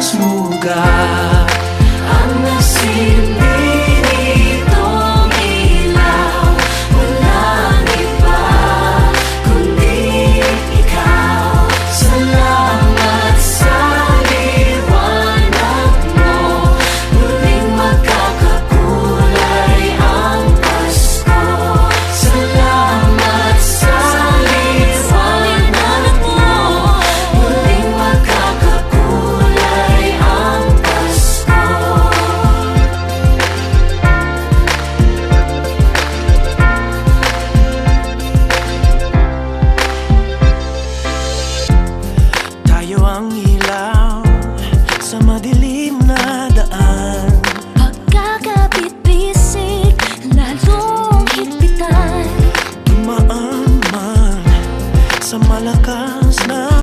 smuga. Ang nasilbi nitong ilaw, walang iba kundi ikaw. Salamat sa liwanag mo, muling magkakakulay ang Pasko. Salamat sa liwanag mo, muling magkakakulay ang Pasko. Tayo ang